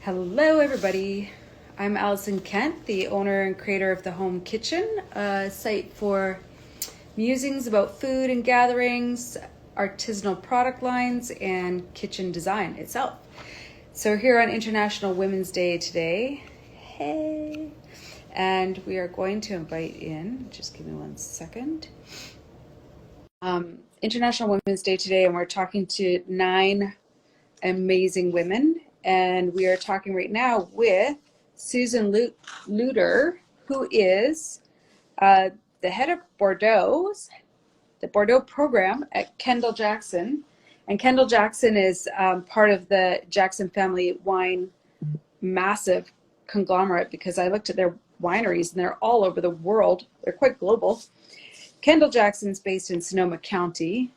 Hello, everybody. I'm Allison Kent, the owner and creator of The Home Kitchen, a site for musings about food and gatherings, artisanal product lines, and kitchen design itself. So we're here on International Women's Day today. Hey! And we are going to invite in, just give me 1 second. International Women's Day today, and we're talking to 9 amazing women. And we are talking right now with Susan Lueker, who is the head of the Bordeaux program at Kendall Jackson. And Kendall Jackson is part of the Jackson family wine massive conglomerate, because I looked at their wineries and they're all over the world. They're quite global. Kendall Jackson's based in Sonoma County.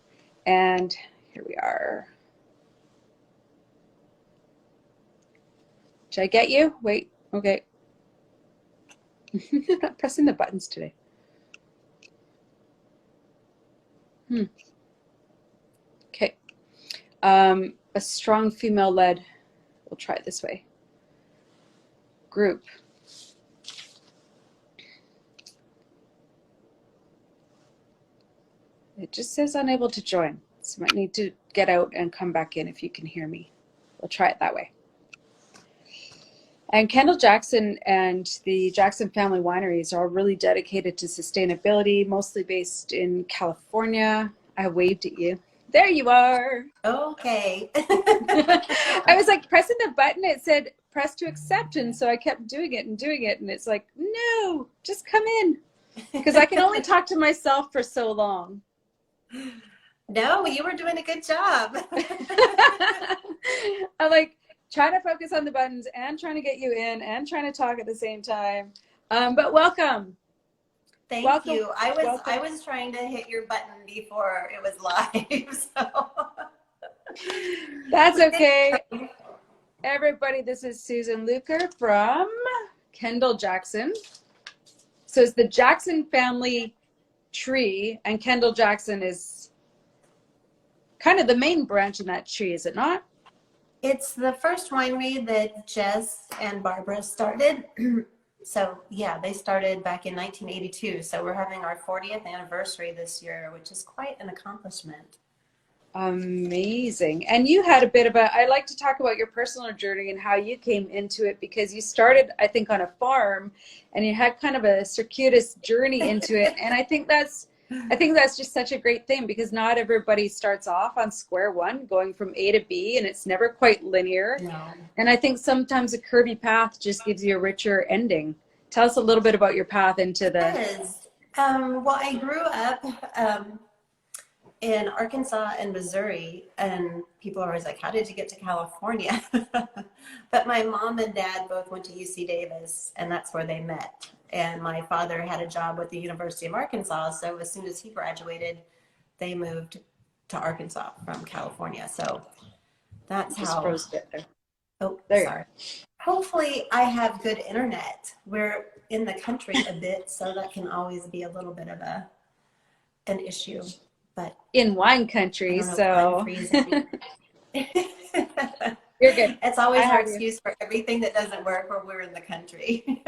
And here we are. Should I get you? Wait, okay. I'm not pressing the buttons today. Okay. A strong female-led, we'll try it this way, group. It just says unable to join. So you might need to get out and come back in if you can hear me. We'll try it that way. And Kendall Jackson and the Jackson family wineries are really dedicated to sustainability, mostly based in California. I waved at you. There you are. Okay. I was like pressing the button. It said press to accept. And so I kept doing it. And it's like, no, just come in. Because I can only talk to myself for so long. No, you were doing a good job. I'm like, trying to focus on the buttons and trying to get you in and trying to talk at the same time. But welcome. Thank you. I was trying to hit your button before it was live. So that's okay. Everybody, this is Susan Lueker from Kendall Jackson. So it's the Jackson family tree, and Kendall Jackson is kind of the main branch in that tree, is it not? It's the first winery that Jess and Barbara started. So yeah, they started back in 1982. So we're having our 40th anniversary this year, which is quite an accomplishment. Amazing. And you had a bit of I like to talk about your personal journey and how you came into it, because you started, I think, on a farm and you had kind of a circuitous journey into it. And I think that's just such a great thing, because not everybody starts off on square one going from A to B, and it's never quite linear. No. And I think sometimes a curvy path just gives you a richer ending. Tell us a little bit about your path into the... Well, I grew up in Arkansas and Missouri, and people are always like, how did you get to California? But my mom and dad both went to UC Davis, and that's where they met. And my father had a job with the University of Arkansas, so as soon as he graduated, they moved to Arkansas from California. So that's just how... froze it there. Oh, there sorry. Hopefully I have good internet. We're in the country a bit, so that can always be a little bit of an issue. But in wine country, so you're good. It's always our excuse for everything that doesn't work when we're in the country.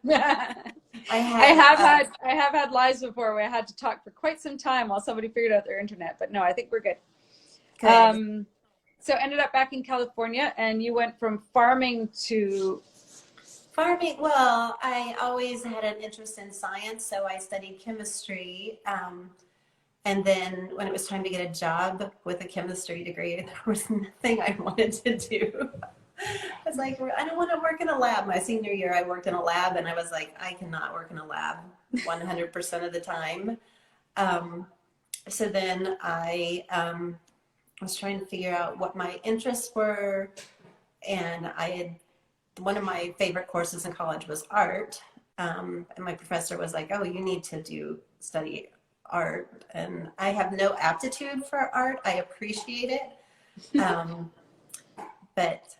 I have had lives before where I had to talk for quite some time while somebody figured out their internet, but no, I think we're good. So ended up back in California, and you went from farming to... Farming, well, I always had an interest in science, so I studied chemistry. And then when it was time to get a job with a chemistry degree, there was nothing I wanted to do. I was like, I don't want to work in a lab. My senior year, I worked in a lab, and I was like, I cannot work in a lab 100% of the time. So then I was trying to figure out what my interests were, and one of my favorite courses in college was art, and my professor was like, oh, you need to study art. And I have no aptitude for art. I appreciate it. But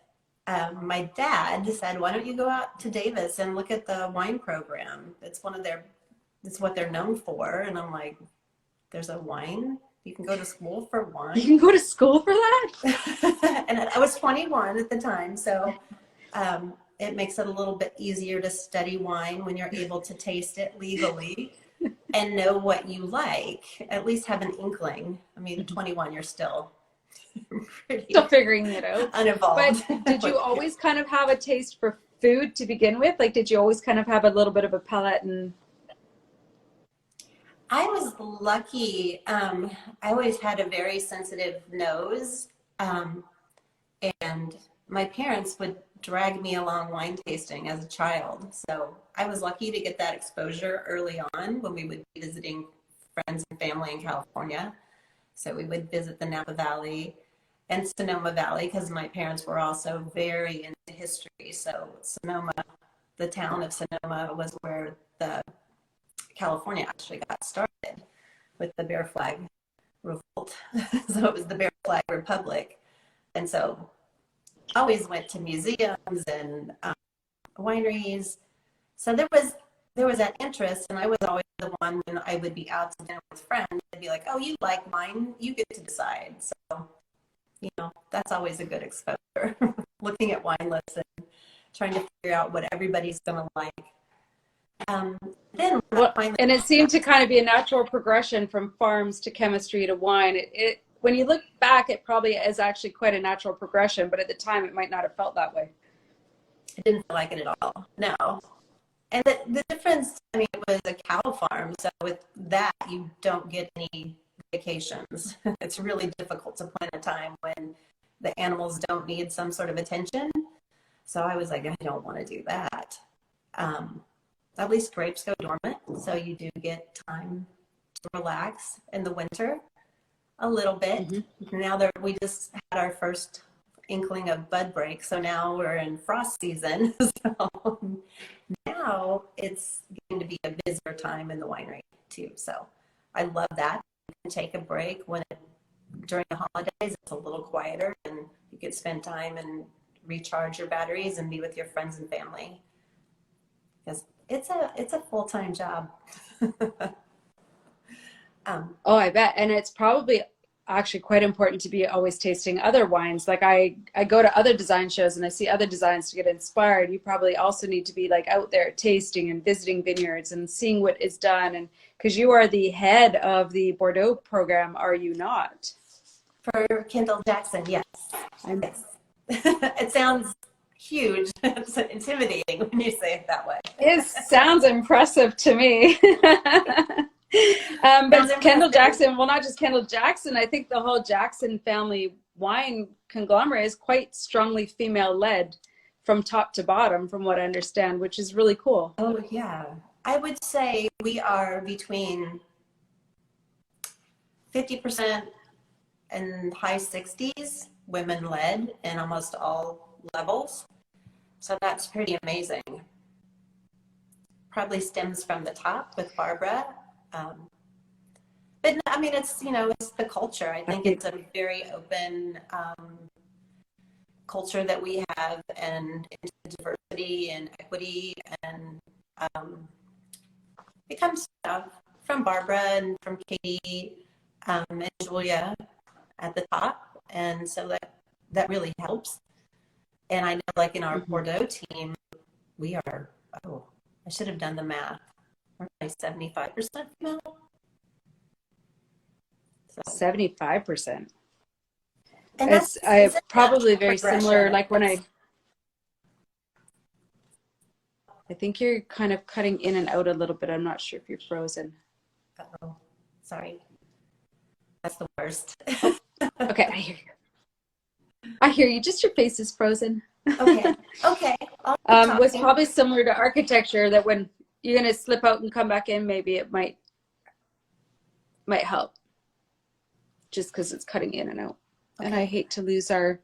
my dad said, why don't you go out to Davis and look at the wine program? It's what they're known for. And I'm like, there's a wine? You can go to school for wine? You can go to school for that? And I was 21 at the time. So It makes it a little bit easier to study wine when you're able to taste it legally and know what you like, at least have an inkling. I mean, 21, you're still pretty Still figuring it out. unevolved. But did you always kind of have a taste for food to begin with? Like, did you always kind of have a little bit of a palate? And I was lucky. I always had a very sensitive nose. And my parents would drag me along wine tasting as a child. So I was lucky to get that exposure early on when we would be visiting friends and family in California. So we would visit the Napa Valley and Sonoma Valley because my parents were also very into history. So Sonoma, the town of Sonoma, was where the California actually got started with the Bear Flag Revolt. So it was the Bear Flag Republic. And so I always went to museums and wineries. So there was that interest, and I was always the one when I would be out to dinner with friends. I'd be like, "Oh, you like wine? You get to decide." So, you know, that's always a good exposure. Looking at wine lists and trying to figure out what everybody's going to like. Then and it seemed to kind of be a natural progression from farms to chemistry to wine. It when you look back, it probably is actually quite a natural progression, but at the time it might not have felt that way. I didn't feel like it at all. No. And the difference, I mean, it was a cow farm. So with that, you don't get any vacations. It's really difficult to plan a time when the animals don't need some sort of attention. So I was like, I don't want to do that. At least grapes go dormant. So you do get time to relax in the winter a little bit. Mm-hmm. Now we just had our first inkling of bud break. So now we're in frost season. So now it's going to be a busier time in the winery too. So I love that. You can take a break during the holidays, it's a little quieter and you can spend time and recharge your batteries and be with your friends and family. Because it's a full-time job. Oh, I bet. And it's probably actually quite important to be always tasting other wines. Like I go to other design shows and I see other designs to get inspired. You probably also need to be like out there tasting and visiting vineyards and seeing what is done. And because you are the head of the Bordeaux program, are you not? For Kendall Jackson, yes. Yes. It sounds huge. It's intimidating when you say it that way. It sounds impressive to me. But Kendall Jackson, well, not just Kendall Jackson, I think the whole Jackson family wine conglomerate is quite strongly female-led from top to bottom, from what I understand, which is really cool. Oh, yeah. I would say we are between 50% and high 60s women-led in almost all levels. So that's pretty amazing. Probably stems from the top with Barbara. But no, I mean, it's, you know, it's the culture. I think it's a very open culture that we have, and diversity and equity, and it comes from Barbara and from Katie and Julia at the top, and so that really helps. And I know, like in our Bordeaux team, we are, I should have done the math. We're like 75% female. So. 75%. And it's probably very similar. Like when I think you're kind of cutting in and out a little bit. I'm not sure if you're frozen. Uh-oh. Sorry. That's the worst. Okay, I hear you. I hear you. Just your face is frozen. Okay. Okay. Was probably similar to architecture, that when you're going to slip out and come back in, maybe it might help, just because it's cutting in and out. Okay. And I hate to lose our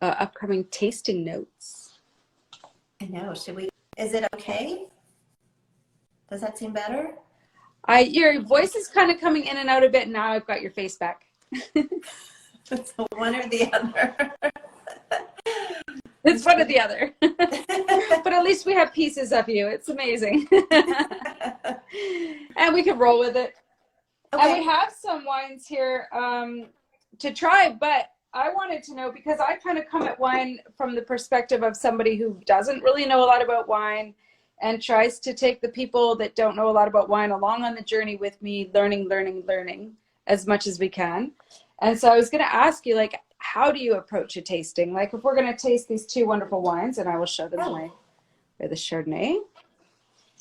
upcoming tasting notes. I know. Is it okay? Does that seem better? Your voice is kind of coming in and out a bit. Now I've got your face back. So one or the other. It's one or the other. But at least we have pieces of you. It's amazing. And we can roll with it. Okay. And we have some wines here to try, but I wanted to know, because I kind of come at wine from the perspective of somebody who doesn't really know a lot about wine and tries to take the people that don't know a lot about wine along on the journey with me, learning as much as we can. And so I was going to ask you, like, how do you approach a tasting? Like, if we're going to taste these two wonderful wines, and I will show them the Chardonnay.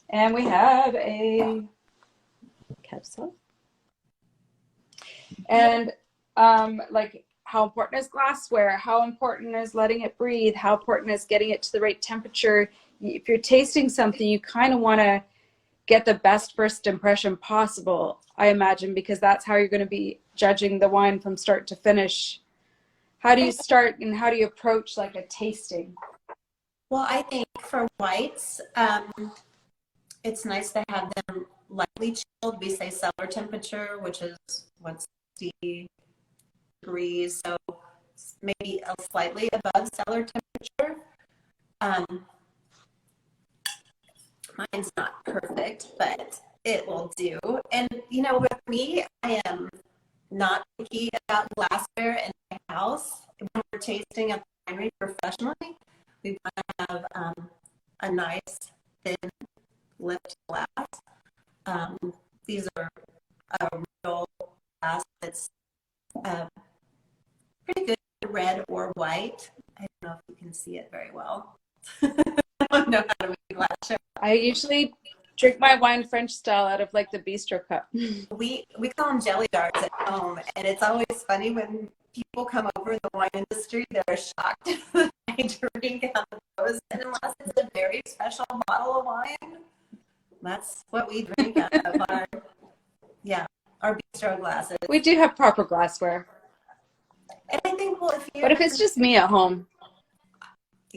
And we have a capsule. And like, how important is glassware? How important is letting it breathe? How important is getting it to the right temperature? If you're tasting something, you kind of want to get the best first impression possible, I imagine, because that's how you're going to be judging the wine from start to finish. How do you start and how do you approach like a tasting? Well, I think for whites, it's nice to have them lightly chilled. We say cellar temperature, which is 160 degrees, so maybe slightly above cellar temperature. Mine's not perfect, but it will do. And you know, with me, I am not picky about glassware in my house. When we're tasting at the winery professionally, we want to have a nice thin lipped glass. These are a real glass that's pretty good, red or white. I don't know if you can see it very well. I don't know how to make glass show. I usually drink my wine French style out of like the bistro cup. We call them jelly jars at home, and it's always funny when people come over in the wine industry, they're shocked that I drink out of those, and unless it's a very special bottle of wine, that's what we drink out of our bistro glasses. We do have proper glassware. And I think, well, but if it's just me at home.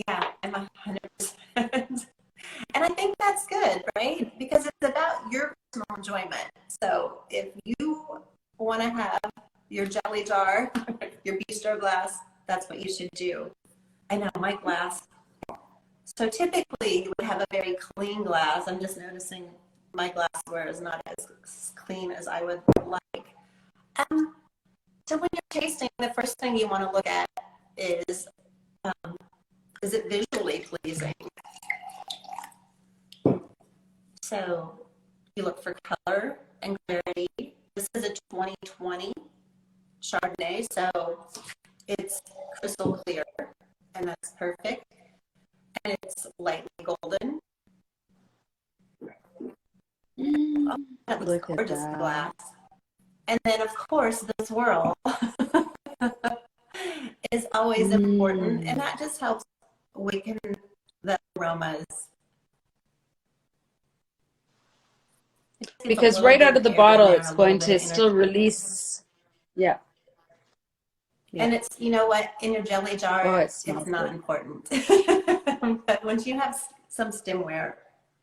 Yeah, I'm 100%. And I think that's good, right? Because it's about your personal enjoyment. So if you want to have your jelly jar, your bistro glass, that's what you should do. I know my glass. So typically you would have a very clean glass. I'm just noticing my glassware is not as clean as I would like. So when you're tasting, the first thing you want to look at is it visually pleasing? So you look for color and clarity. This is a 2020 Chardonnay, so it's crystal clear, and that's perfect. And it's lightly golden. Oh, that looks gorgeous in glass. And then, of course, the swirl is always important, and that just helps awaken the aromas. Because right out of the bottle, it's going to still release. Yeah. And it's, you know what, in your jelly jar, it's not important. But once you have some stemware,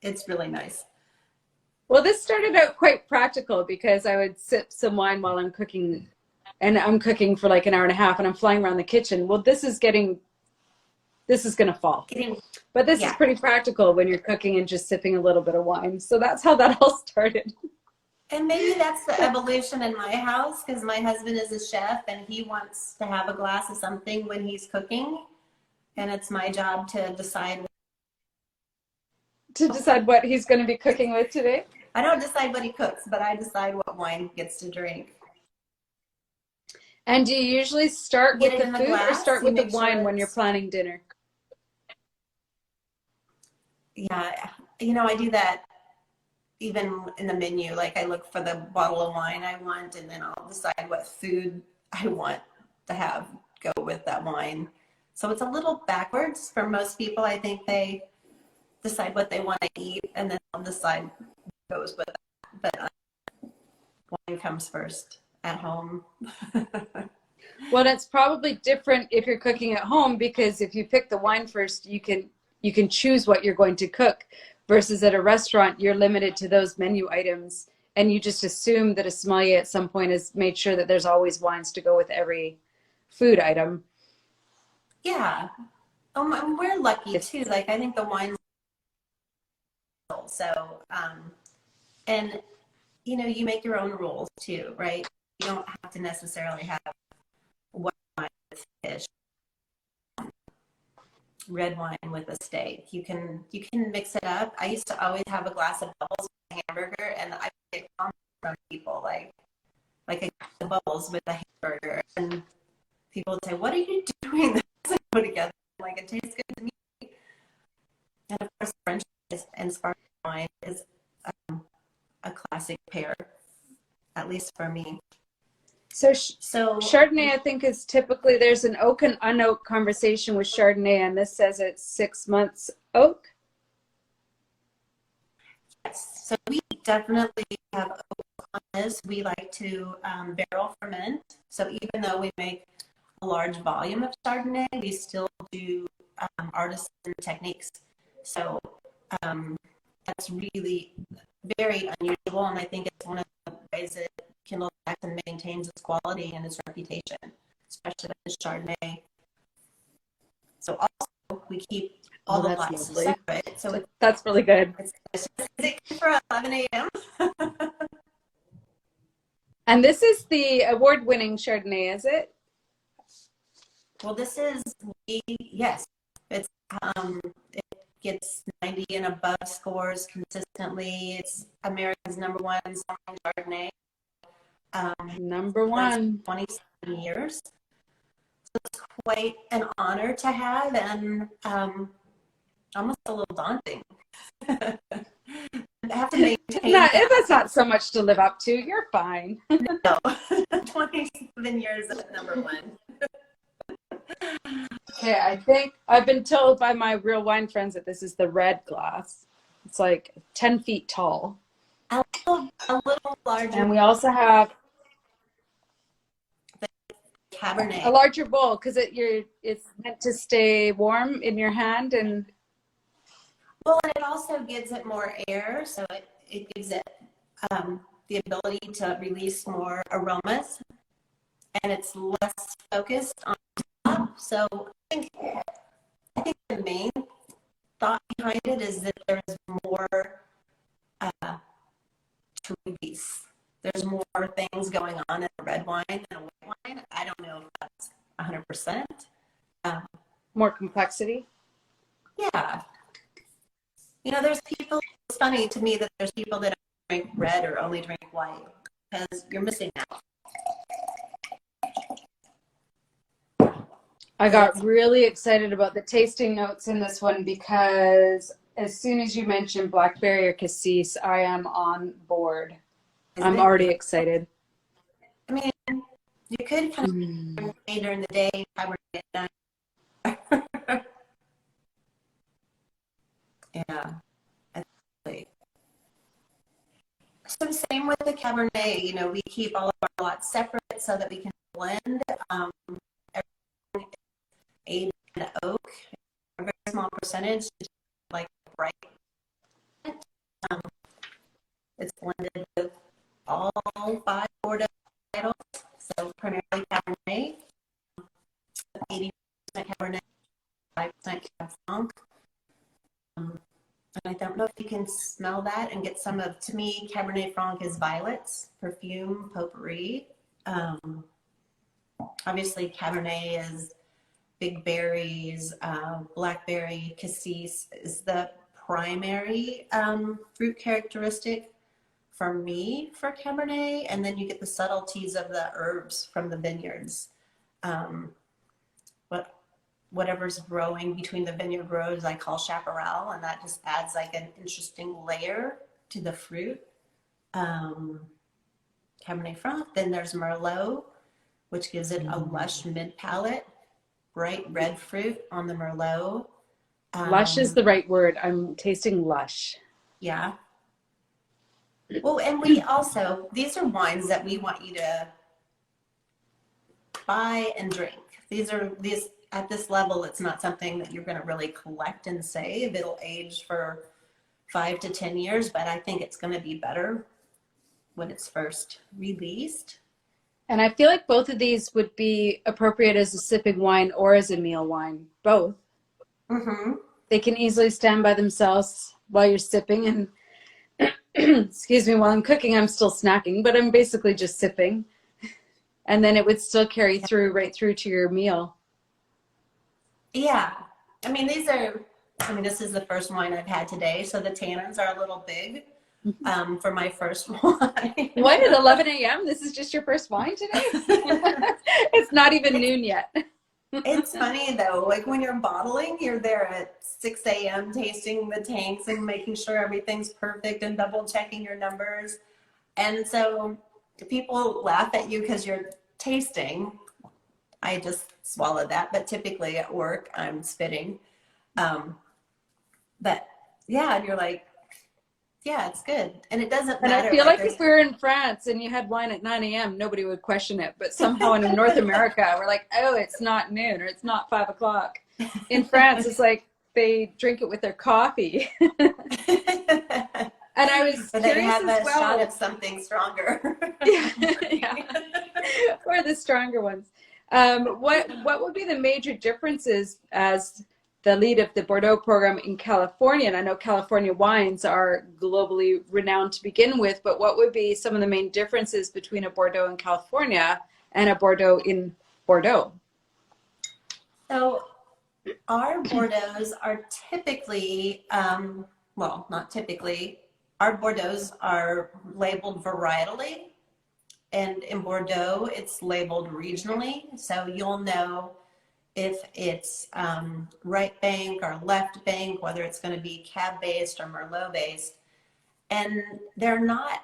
it's really nice. Well, this started out quite practical because I would sip some wine while I'm cooking, and I'm cooking for like an hour and a half, and I'm flying around the kitchen. Well, this is going to fall. But this is pretty practical when you're cooking and just sipping a little bit of wine. So that's how that all started. And maybe that's the evolution in my house, because my husband is a chef and he wants to have a glass of something when he's cooking. And it's my job to decide. To decide what he's going to be cooking with today? I don't decide what he cooks, but I decide what wine he gets to drink. And do you usually start with the food or start with the wine when you're planning dinner? Yeah, you know, I do that even in the menu. Like, I look for the bottle of wine I want, and then I'll decide what food I want to have go with that wine. So it's a little backwards for most people. I think they decide what they want to eat, and then I'll decide what goes with it. But wine comes first at home. Well, it's probably different if you're cooking at home, because if you pick the wine first, you can choose what you're going to cook, versus at a restaurant, you're limited to those menu items, and you just assume that a sommelier at some point has made sure that there's always wines to go with every food item. Yeah. We're lucky too. Like, I think the wine. So, and you know, you make your own rules too, right? You don't have to necessarily have what wine fish, red wine with a steak. You can mix it up. I used to always have a glass of bubbles with a hamburger, and I get comments from people like a glass of bubbles with a hamburger, and people would say, "What are you doing? That doesn't go together." Like, it tastes good to me. And of course, French and sparkling wine is a classic pair, at least for me. So Chardonnay, I think, is typically, there's an oak and unoak conversation with Chardonnay, and this says it's 6 months oak. Yes, so we definitely have oak on this. We like to barrel ferment. So even though we make a large volume of Chardonnay, we still do artisan techniques. So that's really very unusual, and I think it's one of the ways that Kendall Jackson maintains its quality and its reputation, especially with Chardonnay. So also we keep all the lots separate. So that's really good. It's for 11 a.m. And this is the award-winning Chardonnay, is it? Well, this is yes. It's it gets 90 and above scores consistently. It's America's #1 selling Chardonnay. Number one. 27 years. So it's quite an honor to have, and almost a little daunting. I have to maintain that's not so much to live up to. You're fine. No, 27 years at #1. Okay, I think I've been told by my real wine friends that this is the red glass. It's like 10 feet tall. A little larger. And we also have Cabernet. a larger bowl because it's meant to stay warm in your hand. And well, and it also gives it more air, so it gives it the ability to release more aromas, and it's less focused on top. So I think the main thought behind it is that there's more to release. There's more things going on in a red wine than a white wine. I don't know if that's 100%. More complexity. Yeah. You know, there's people, it's funny to me that there's people that drink red or only drink white, because you're missing out. I got really excited about the tasting notes in this one because as soon as you mentioned blackberry or cassis, I am on board. I'm already excited. I mean, you could kind of later in the day, Cabernet at night. Yeah. So same with the Cabernet, you know, we keep all of our lots separate so that we can blend. Everything is aged in oak, a very small percentage, like bright. It's blended with all 5 Bordeaux titles, so primarily Cabernet, 80% Cabernet, 5% Cab Franc. And I don't know if you can smell that and get some of, to me, Cabernet Franc is violets, perfume, potpourri. Obviously, Cabernet is big berries, blackberry, cassis is the primary fruit characteristic for me for Cabernet. And then you get the subtleties of the herbs from the vineyards. Whatever's growing between the vineyard rows, I call chaparral, and that just adds like an interesting layer to the fruit. Cabernet Franc. Then there's Merlot, which gives it a lush mid palate, bright red fruit on the Merlot. Lush is the right word. I'm tasting lush. Yeah. Well, and we also, these are wines that we want you to buy and drink. These at this level, it's not something that you're going to really collect and save. It'll age for 5 to 10 years, but I think it's going to be better when it's first released. And I feel like both of these would be appropriate as a sipping wine or as a meal wine. Both. Mm-hmm. They can easily stand by themselves while you're sipping. And excuse me, while I'm cooking, I'm still snacking, but I'm basically just sipping. And then it would still carry through right through to your meal. Yeah. I mean, this is the first wine I've had today, so the tannins are a little big for my first wine. What at 11 a.m.? This is just your first wine today? It's not even noon yet. It's funny though, like when you're bottling, you're there at 6 a.m. tasting the tanks and making sure everything's perfect and double checking your numbers. And so people laugh at you because you're tasting. I just swallowed that, but typically at work I'm spitting. But yeah, and you're like, yeah, it's good. And it doesn't And matter. I feel like if we were in France and you had wine at 9 a.m., nobody would question it. But somehow in North America, we're like, oh, it's not noon or it's not 5 o'clock. In France, it's like they drink it with their coffee. And I was but curious they have as a well. shot of something stronger. Yeah. Or the stronger ones. What would be the major differences as the lead of the Bordeaux program in California? And I know California wines are globally renowned to begin with, but what would be some of the main differences between a Bordeaux in California and a Bordeaux in Bordeaux? So our Bordeaux's are typically, well, not typically, our Bordeaux's are labeled varietally. And in Bordeaux, it's labeled regionally. So you'll know if it's right bank or left bank, whether it's going to be cab based or Merlot based. And they're not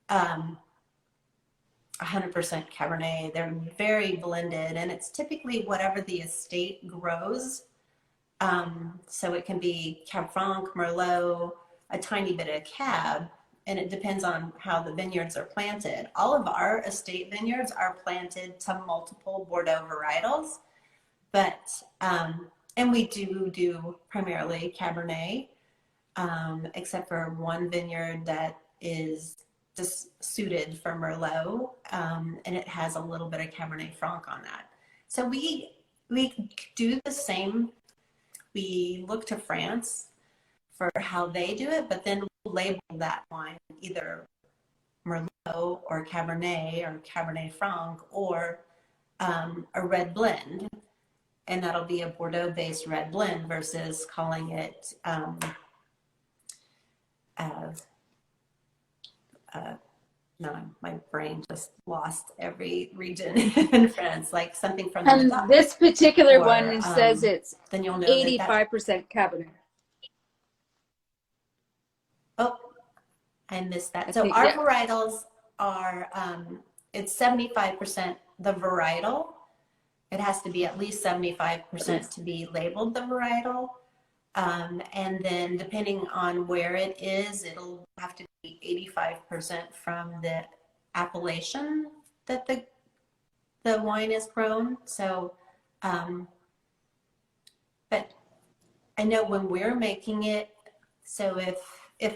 100% Cabernet. They're very blended, and it's typically whatever the estate grows. So it can be Cab Franc, Merlot, a tiny bit of Cab, and it depends on how the vineyards are planted. All of our estate vineyards are planted to multiple Bordeaux varietals, but and we do primarily Cabernet, except for one vineyard that is just suited for Merlot, and it has a little bit of Cabernet Franc on that. So we do the same. We look to France for how they do it, but then we'll label that wine either Merlot or Cabernet Franc or a red blend, and that'll be a Bordeaux-based red blend versus calling it no, my brain just lost every region in France, like something from the And top. this particular one says it's then you'll know 85% Cabernet. Oh, I missed that. So our varietals are, it's 75% the varietal. It has to be at least 75% to be labeled the varietal. And then depending on where it is, it'll have to be 85% from the appellation that the wine is grown. So, but I know when we're making it, so if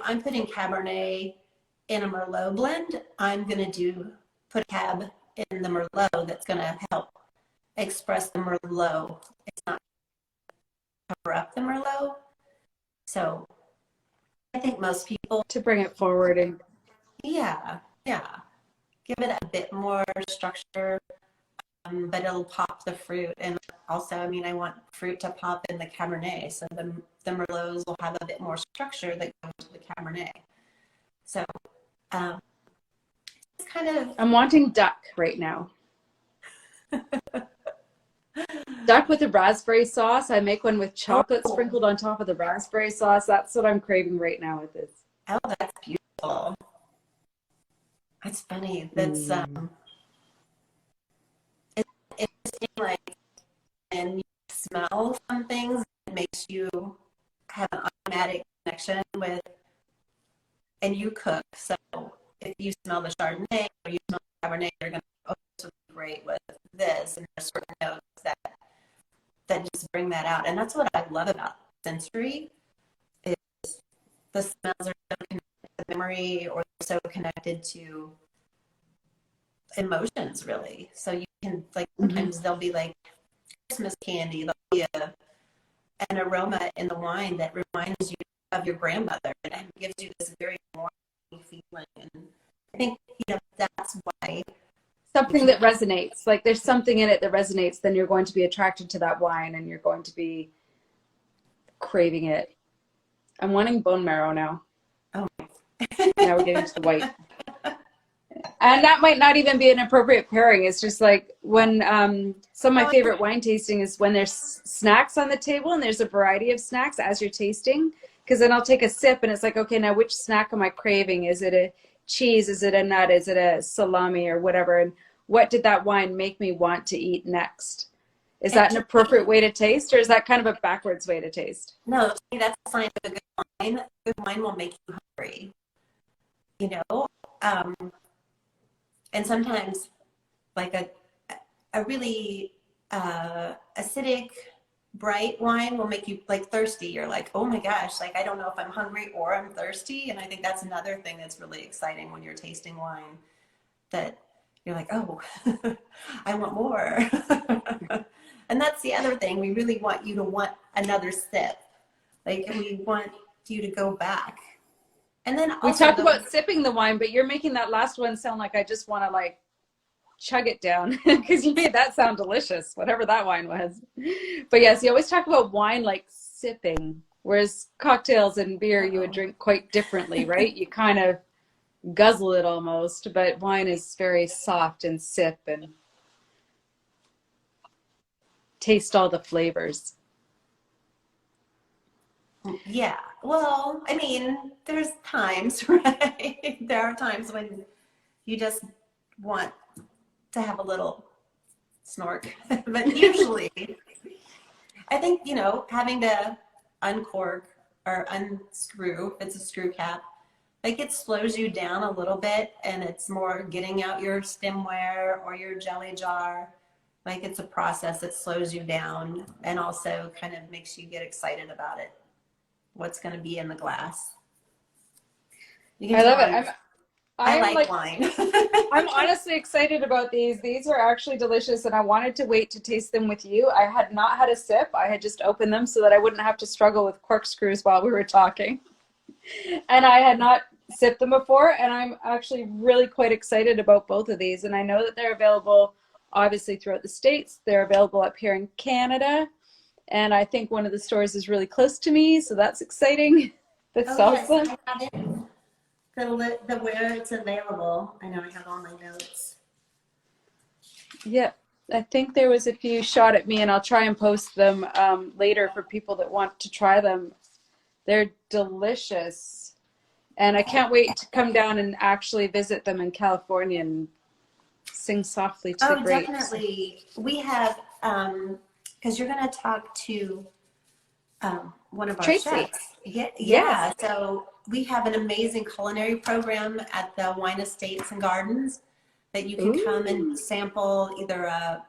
I'm putting Cabernet in a Merlot blend, I'm going to put Cab in the Merlot that's going to help express the Merlot. It's not cover up the Merlot. So I think most people to bring it forward and yeah, give it a bit more structure, but it'll pop the fruit. And also, I mean, I want fruit to pop in the Cabernet, so the Merlots will have a bit more structure that goes to the Cabernet. So it's kind of. I'm wanting duck right now. Duck with a raspberry sauce. I make one with chocolate sprinkled on top of the raspberry sauce. That's what I'm craving right now with this. Oh, that's beautiful. That's funny. That's it's interesting. Like, and you smell some things, it makes you have an automatic connection with, and you cook. So if you smell the Chardonnay or you smell the Cabernet, you're going to oh, this would be great with this, and there's certain notes that just bring that out. And that's what I love about sensory is the smells are so connected to memory or so connected to emotions, really. So you can, like, sometimes they'll be like Christmas candy, there'll be an aroma in the wine that reminds you of your grandmother and gives you this very warm feeling. And I think, that's why something that resonates. Like there's something in it that resonates, then you're going to be attracted to that wine and you're going to be craving it. I'm wanting bone marrow now. Oh. Now we're getting to the white. And that might not even be an appropriate pairing. It's just like when some of my favorite wine tasting is when there's snacks on the table and there's a variety of snacks as you're tasting. Because then I'll take a sip and it's like, okay, now which snack am I craving? Is it a cheese? Is it a nut? Is it a salami or whatever? And what did that wine make me want to eat next? Is that an appropriate way to taste, or is that kind of a backwards way to taste? No, that's a sign of a good wine. A good wine will make you hungry. You know, and sometimes like a really acidic, bright wine will make you like thirsty. You're like, oh my gosh, like I don't know if I'm hungry or I'm thirsty. And I think that's another thing that's really exciting when you're tasting wine, that you're like, oh, I want more. And that's the other thing. We really want you to want another sip. Like we want you to go back. And then we talked about sipping the wine, but you're making that last one sound like I just want to like chug it down, because you made that sound delicious, whatever that wine was. But yes, you always talk about wine like sipping, whereas cocktails and beer you would drink quite differently, right? You kind of guzzle it almost, but wine is very soft and sip and taste all the flavors. Yeah, well, I mean, there's times, right? There are times when you just want to have a little snork. But usually, I think, you know, having to uncork or unscrew, if it's a screw cap, like it slows you down a little bit, and it's more getting out your stemware or your jelly jar. Like it's a process that slows you down and also kind of makes you get excited about it. What's going to be in the glass. I love it. I like wine. I'm honestly excited about these. These are actually delicious, and I wanted to wait to taste them with you. I had not had a sip. I had just opened them so that I wouldn't have to struggle with corkscrews while we were talking. And I had not sipped them before, and I'm actually really quite excited about both of these. And I know that they're available obviously throughout the States. They're available up here in Canada. And I think one of the stores is really close to me, so that's exciting. That sells them. Yes, I have it. The where it's available. I know I have all my notes. Yeah, I think there was a few shot at me, and I'll try and post them later for people that want to try them. They're delicious, and I can't wait to come down and actually visit them in California and sing softly to the grapes. Definitely. We have, because you're going to talk to one of our Tracy. chefs. Yeah. Yes. So we have an amazing culinary program at the Wine Estates and Gardens that you can come and sample. Either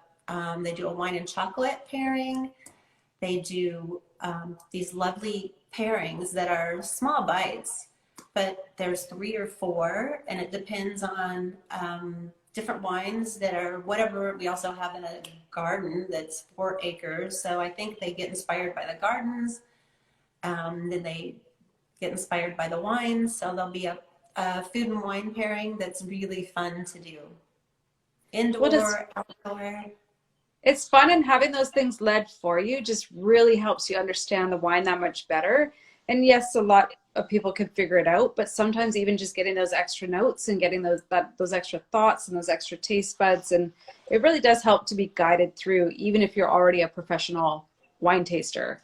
they do a wine and chocolate pairing. They do these lovely pairings that are small bites, but there's 3 or 4, and it depends on different wines that are whatever. We also have in a garden that's 4 acres, so I think they get inspired by the gardens, then they get inspired by the wines. So there'll be a food and wine pairing that's really fun to do, indoor, outdoor. It's fun, and having those things led for you just really helps you understand the wine that much better. And yes, a lot of people can figure it out, but sometimes even just getting those extra notes and getting those extra thoughts and those extra taste buds, and it really does help to be guided through, even if you're already a professional wine taster.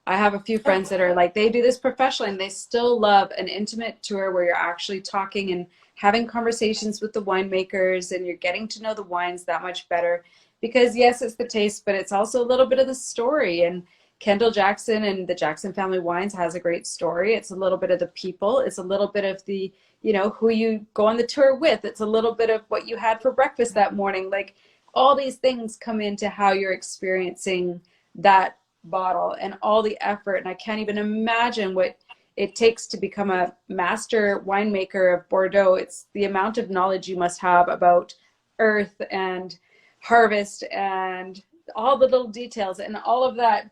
I have a few friends that are like, they do this professionally, and they still love an intimate tour where you're actually talking and having conversations with the winemakers, and you're getting to know the wines that much better. Because yes, it's the taste, but it's also a little bit of the story. And Kendall Jackson and the Jackson Family Wines has a great story. It's a little bit of the people. It's a little bit of the, you know, who you go on the tour with. It's a little bit of what you had for breakfast that morning. Like all these things come into how you're experiencing that bottle and all the effort. And I can't even imagine what it takes to become a master winemaker of Bordeaux. It's the amount of knowledge you must have about earth and harvest and all the little details, and all of that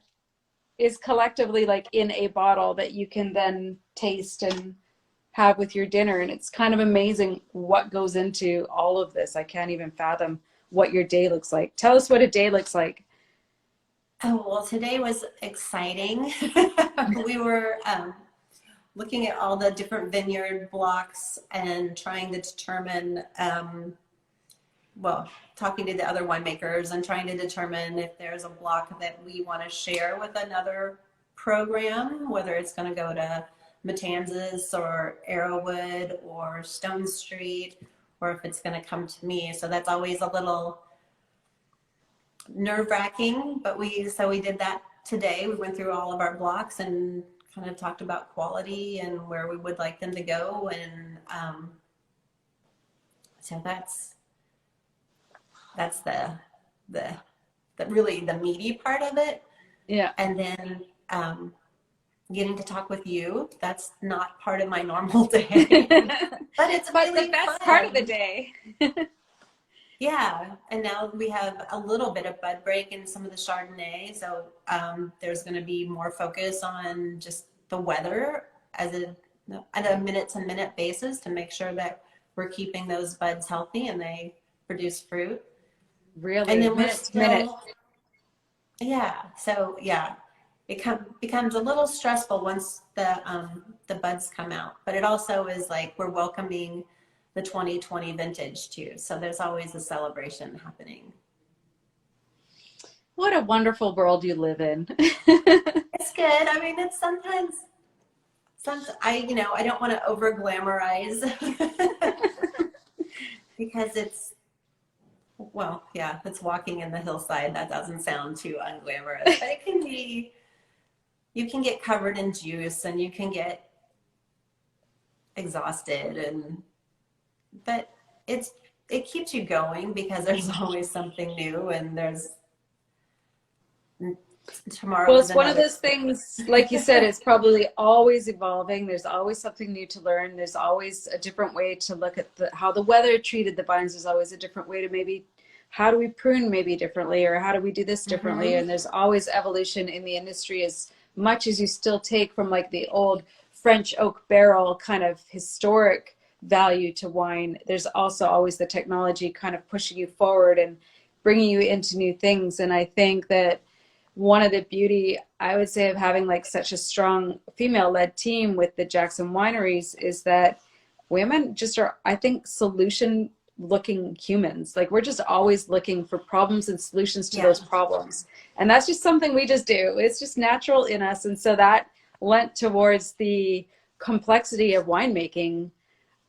is collectively like in a bottle that you can then taste and have with your dinner. And it's kind of amazing what goes into all of this. I can't even fathom what your day looks like. Tell us what a day looks like. Oh, well, today was exciting. We were looking at all the different vineyard blocks and trying to determine, well, talking to the other winemakers and trying to determine if there's a block that we want to share with another program, whether it's going to go to Matanzas or Arrowwood or Stone Street, or if it's going to come to me. So that's always a little nerve-wracking, but we did that today. We went through all of our blocks and kind of talked about quality and where we would like them to go, and so that's the really the meaty part of it. Yeah. And then getting to talk with you, that's not part of my normal day, but it's really the best fun. Part of the day. Yeah, and now we have a little bit of bud break in some of the Chardonnay, so there's going to be more focus on just the weather at a minute-to-minute basis to make sure that we're keeping those buds healthy and they produce fruit. Really, and then minute. Yeah, so yeah, it becomes a little stressful once the buds come out, but it also is like we're welcoming the 2020 vintage too. So there's always a celebration happening. What a wonderful world you live in. It's good. I mean, it's sometimes I don't want to over glamorize because it's walking in the hillside. That doesn't sound too unglamorous, but it can be, you can get covered in juice and you can get exhausted, but it keeps you going because there's always something new, and there's tomorrow. Well, it's one of those things, like you said, it's probably always evolving. There's always something new to learn. There's always a different way to look at how the weather treated the vines. There's always a different way to maybe, how do we prune maybe differently, or how do we do this differently? And there's always evolution in the industry, as much as you still take from like the old French oak barrel kind of historic value to wine. There's also always the technology kind of pushing you forward and bringing you into new things. And I think that one of the beauty, I would say, of having like such a strong female-led team with the Jackson wineries is that women just are, I think, solution looking humans. Like we're just always looking for problems and solutions to those problems. And that's just something we just do. It's just natural in us. And so that lent towards the complexity of winemaking.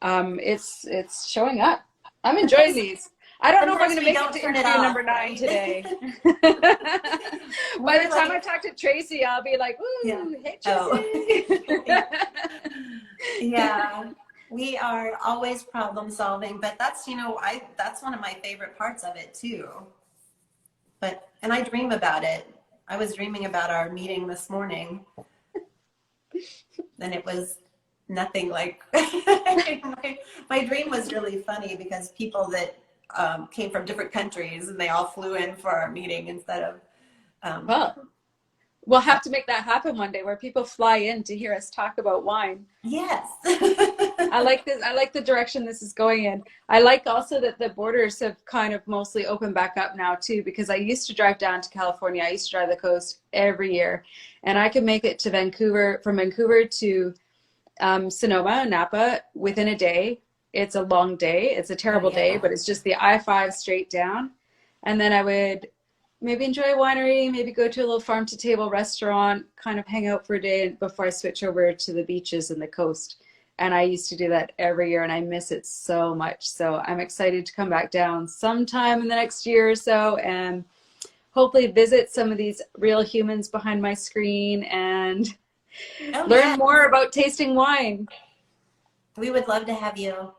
It's showing up. I'm enjoying these. I don't know if I'm going to make it to interview number 9 today. By the time I talk to Tracy, I'll be like, "Ooh, hey Tracy." Yeah, we are always problem solving, but that's that's one of my favorite parts of it too. And I dream about it. I was dreaming about our meeting this morning, and it was nothing like my dream was really funny because people that came from different countries and they all flew in for our meeting instead of well, we'll have to make that happen one day where people fly in to hear us talk about wine. Yes. I like this. I like the direction this is going in. I like also that the borders have kind of mostly opened back up now too, because I used to drive down to California. I used to drive the coast every year, and I could make it to Vancouver, from Vancouver to Sonoma, Napa within a day. It's a long day. It's a terrible day, but it's just the I-5 straight down. And then I would maybe enjoy a winery, maybe go to a little farm to table restaurant, kind of hang out for a day before I switch over to the beaches and the coast. And I used to do that every year, and I miss it so much. So I'm excited to come back down sometime in the next year or so and hopefully visit some of these real humans behind my screen and learn more about tasting wine. We would love to have you.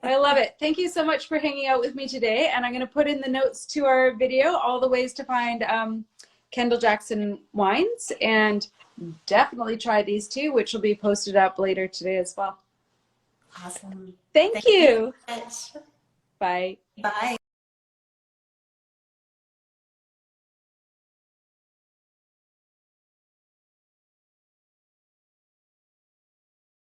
I love it. Thank you so much for hanging out with me today. And I'm going to put in the notes to our video all the ways to find Kendall Jackson Wines, and definitely try these two, which will be posted up later today as well. Awesome. Thank you. So much. Bye. Bye.